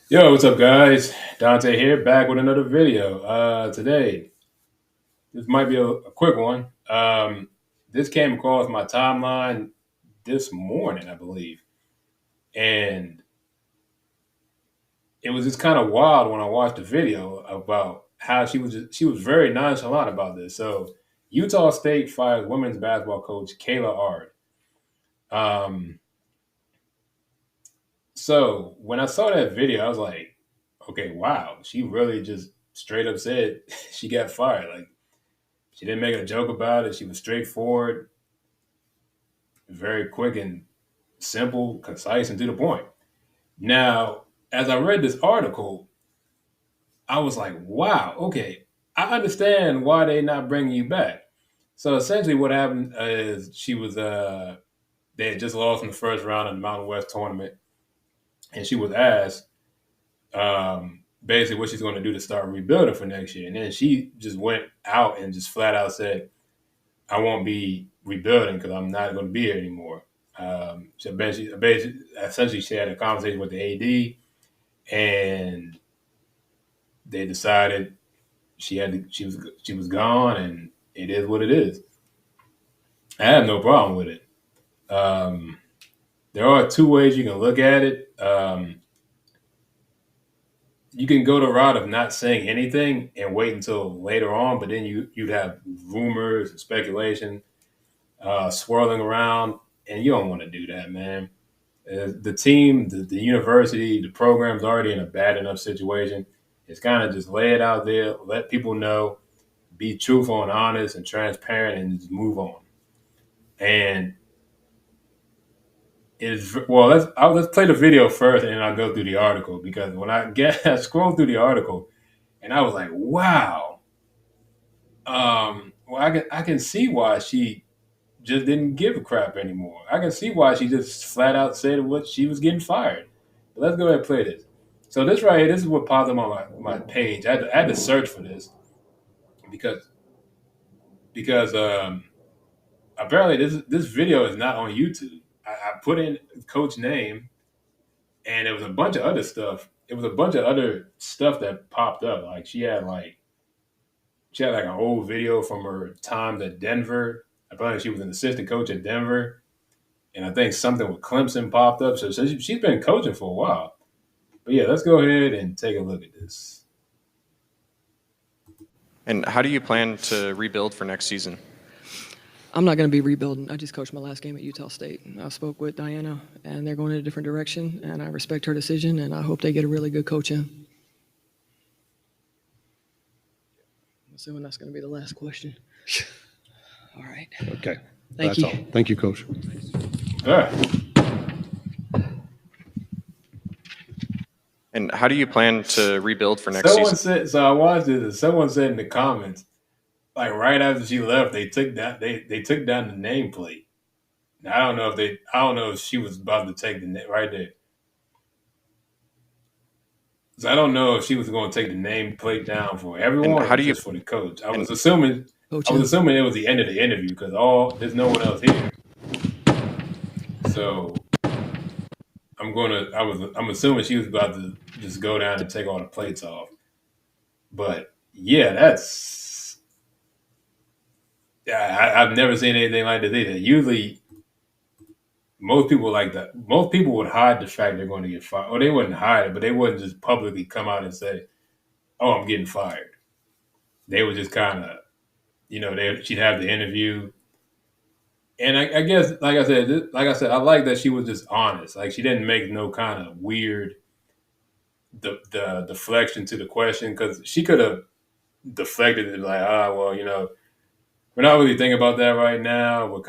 Yo, what's up, guys? Dante here, back with another video. Today, this might be a quick one. This came across my timeline this morning, I believe, and it was just kind of wild when I watched the video about how she was very nonchalant about this. So, Utah State fired women's basketball coach Kayla Ard. Um, so when I saw that video, I was like, okay, wow, she really just straight up said she got fired. Like, she didn't make a joke about it. She was straightforward, very quick and simple, concise, and to the point. Now, as I read this article, I was like, wow, okay, I understand why they not bringing you back. So essentially, what happened is they had just lost in the first round of the Mountain West tournament, and she was asked basically what she's going to do to start rebuilding for next year, and then she just went out and just flat out said, I won't be rebuilding because I'm not going to be here anymore. So basically, essentially, she had a conversation with the AD, and they decided she was gone, and it is what it is. I have no problem with it. Um, there are two ways you can look at it. You can go the route of not saying anything and wait until later on, but then you'd have rumors and speculation swirling around, and you don't want to do that, man. The team, the university, the program's already in a bad enough situation. It's kind of just lay it out there, let people know, be truthful and honest and transparent, and just move on. And it's well, let's play the video first, and then I'll go through the article because when I scrolled through the article, and I was like, wow. Well, I can see why she just didn't give a crap anymore. I can see why she just flat out said what she was getting fired. But let's go ahead and play this. So this right here, this is what popped up on my page. I had to search for this because because apparently this video is not on YouTube. I put in coach name and it was a bunch of other stuff. It was a bunch of other stuff that popped up. Like she had like an old video from her time at Denver. Apparently she was an assistant coach at Denver, and I think something with Clemson popped up. So she's been coaching for a while. But yeah, let's go ahead and take a look at this. And how do you plan to rebuild for next season? I'm not going to be rebuilding. I just coached my last game at Utah State. I spoke with Diana, and they're going in a different direction, and I respect her decision, and I hope they get a really good coach in. I'm assuming that's going to be the last question. All right. Okay. Thank That's you. all. Thank you, Coach. All right. And how do you plan to rebuild for next Someone season? said so. I watched this. And someone said in the comments, like right after she left, they took down the nameplate. Now, I don't know if she was about to take the right there. So I don't know if she was going to take the nameplate down for And everyone how or do you just for the coach. and Coach I was in. assuming it was the end of the interview because all there's no one else here. So I'm assuming she was about to just go down and take all the plates off. But yeah, I've never seen anything like this either. Usually, most people like that. Most people would hide the fact they're going to get fired, or they wouldn't hide it, but they wouldn't just publicly come out and say, "Oh, I'm getting fired." They would just kind of, she'd have the interview, and I guess, like I said, I like that she was just honest. Like she didn't make no kind of weird the deflection to the question because she could have deflected it like, well, we're not really thinking about that right now. We're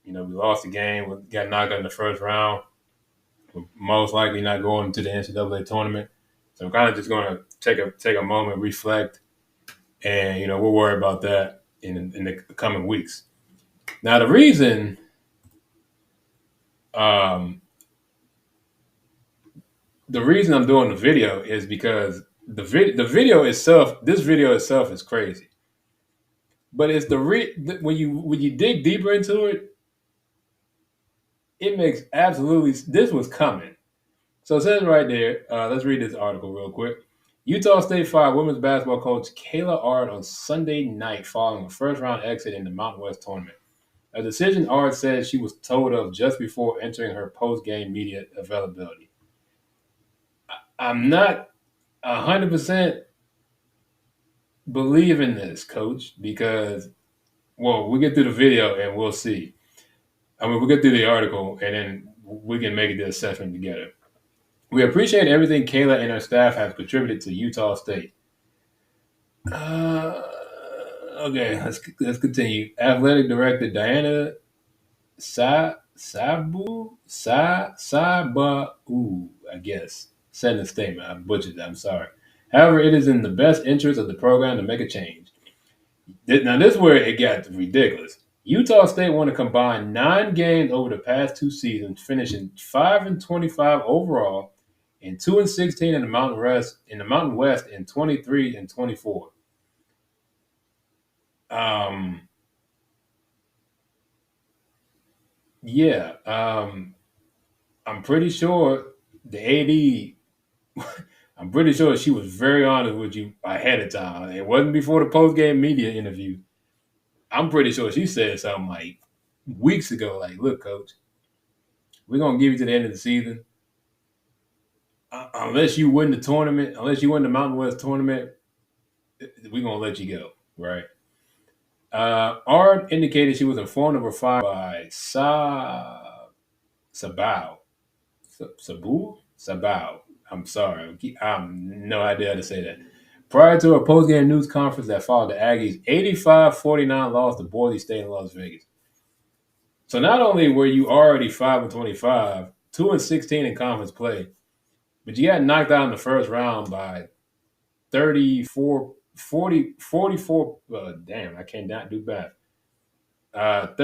we lost the game. We got knocked out in the first round. We're most likely not going to the NCAA tournament. So I'm kind of just going to take a moment, reflect, and we'll worry about that in the coming weeks. Now um, the reason I'm doing the video is because the video itself, this video itself is crazy. But it's when you dig deeper into it, it makes absolutely this was coming. So it says right there, let's read this article real quick. Utah State fired women's basketball coach Kayla Ard on Sunday night following a first-round exit in the Mountain West tournament. A decision Ard said she was told of just before entering her post-game media availability. I'm not 100% believing this, Coach, because, well, we get through the video and we'll see. I mean, we'll get through the article and then we can make the assessment together. We appreciate everything Kayla and her staff have contributed to Utah State. Okay, let's continue. Athletic Director Diana Sabu, I guess, said in a statement. I butchered that, I'm sorry. However, it is in the best interest of the program to make a change. Now, this is where it got ridiculous. Utah State won a combined 9 games over the past 2 seasons, finishing 5-25 overall and 2-16 in the Mountain West in 23 and 24. Yeah, I'm pretty sure the AD. I'm pretty sure she was very honest with you ahead of time. It wasn't before the post game media interview. I'm pretty sure she said something like weeks ago, like, "Look, Coach, we're gonna give you to the end of the season. Unless you win the tournament, unless you win the Mountain West tournament, we're gonna let you go." Right? Ard indicated she was informed of her fire by Sabao. Sabao. I'm sorry. I'm no idea how to say that. Prior to a post-game news conference that followed the Aggies' 85-49 loss to Boise State in Las Vegas. So not only were you already 5-25, 2-16 in conference play, but you got knocked out in the first round by 44. Damn, I cannot do math.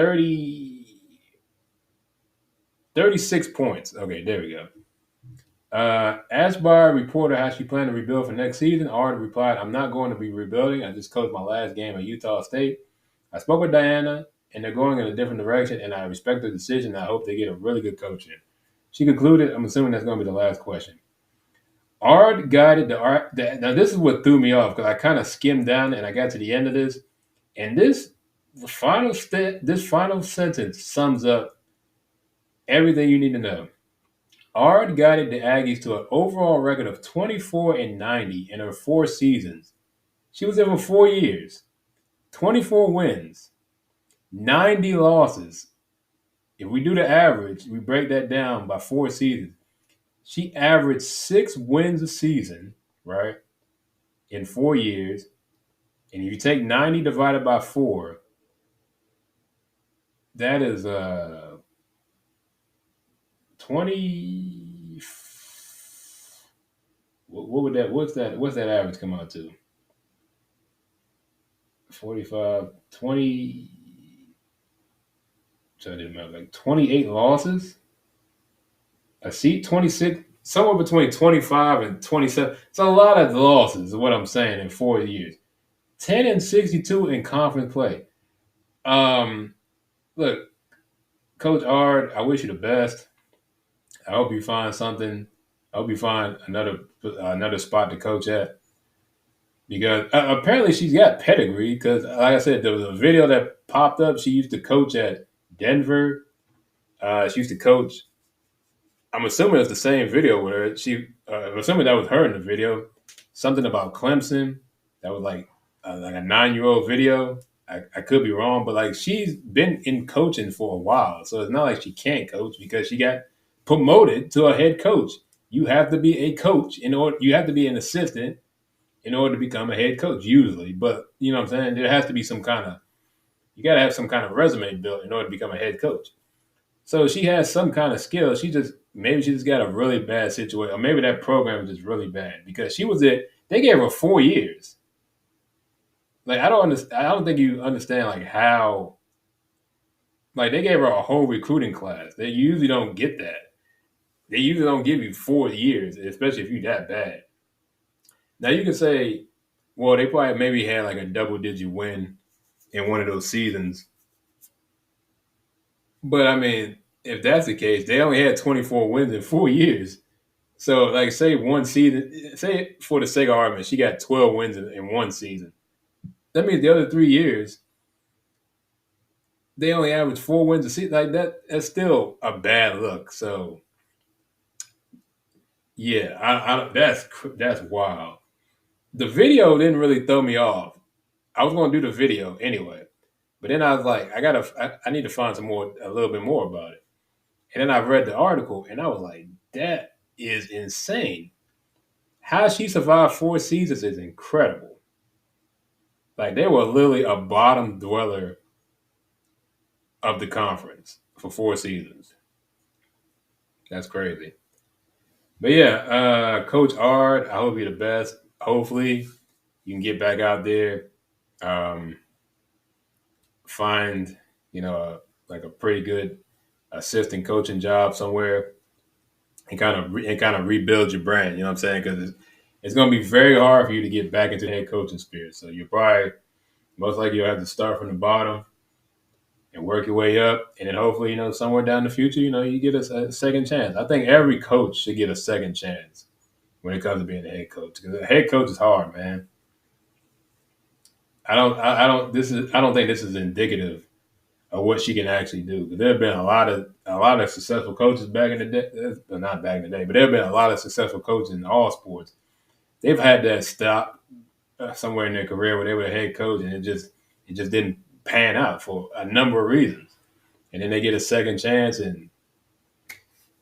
36 points. Okay, there we go. Asked by a reporter how she planned to rebuild for next season, Ard replied, "I'm not going to be rebuilding. I just coached my last game at Utah State. I spoke with Diana, and they're going in a different direction, and I respect the decision. I hope they get a really good coach in." She concluded, I'm assuming that's going to be the last question. Ard guided now this is what threw me off because I kind of skimmed down and I got to the end of this, and this final sentence sums up everything you need to know. Ard guided the Aggies to an overall record of 24-90 in her 4 seasons. She was there for 4 years, 24 wins, 90 losses. If we do the average, we break that down by 4 seasons. She averaged 6 wins a season, right, in 4 years. And if you take 90 divided by 4, that is 20. What would that? What's that average come out to? 45, 20. So I did like 28 losses. I see 26, somewhere between 25 and 27. It's a lot of losses, is what I'm saying, in 4 years. 10-62 in conference play. Look, Coach Ard, I wish you the best. I hope you find something. I hope you find another spot to coach at. Because apparently she's got pedigree. Because, like I said, there was a video that popped up. She used to coach at Denver. She used to coach. I'm assuming it's the same video with her. I'm assuming that was her in the video. Something about Clemson. That was like a 9-year-old video. I could be wrong, but like she's been in coaching for a while, so it's not like she can't coach because she got promoted to a head coach. You have to be a coach you have to be an assistant in order to become a head coach usually. But you know what I'm saying? There has to be you got to have some kind of resume built in order to become a head coach. So she has some kind of skill. Maybe she just got a really bad situation, or maybe that program is just really bad because she was there. They gave her 4 years. Like I don't think you understand like how. Like they gave her a whole recruiting class. They usually don't get that. They usually don't give you 4 years, especially if you're that bad. Now you can say, well, they probably maybe had like a double-digit win in one of those seasons. But I mean, if that's the case, they only had 24 wins in 4 years. So, like, say one season, say for the sake of argument, she got 12 wins in one season. That means the other 3 years, they only average 4 wins a season. Like that's still a bad look. So, yeah, that's wild. The video didn't really throw me off. I was going to do the video anyway, but then I was like, I need to find a little bit more about it. And then I read the article, and I was like, that is insane. How she survived 4 seasons is incredible. Like they were literally a bottom dweller of the conference for 4 seasons. That's crazy. But yeah, Coach Ard, I hope you're the best. Hopefully, you can get back out there, um, find like a pretty good assistant coaching job somewhere, and kind of rebuild your brand. You know what I'm saying? Because it's going to be very hard for you to get back into the head coaching spirit. So you're probably most likely you'll have to start from the bottom and work your way up, and then hopefully, somewhere down the future, you get a second chance. I think every coach should get a second chance when it comes to being a head coach, because a head coach is hard, man. I don't think this is indicative of what she can actually do. Because there have been a lot of successful coaches back in the day, well, not back in the day, but there have been a lot of successful coaches in all sports. They've had that stop somewhere in their career where they were a head coach, and it just didn't pan out for a number of reasons. And then they get a second chance, and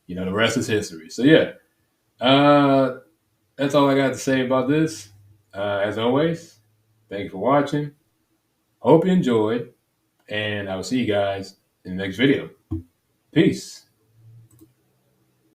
the rest is history. So yeah, that's all I got to say about this. As always, thank you for watching. Hope you enjoyed, and I will see you guys in the next video. Peace.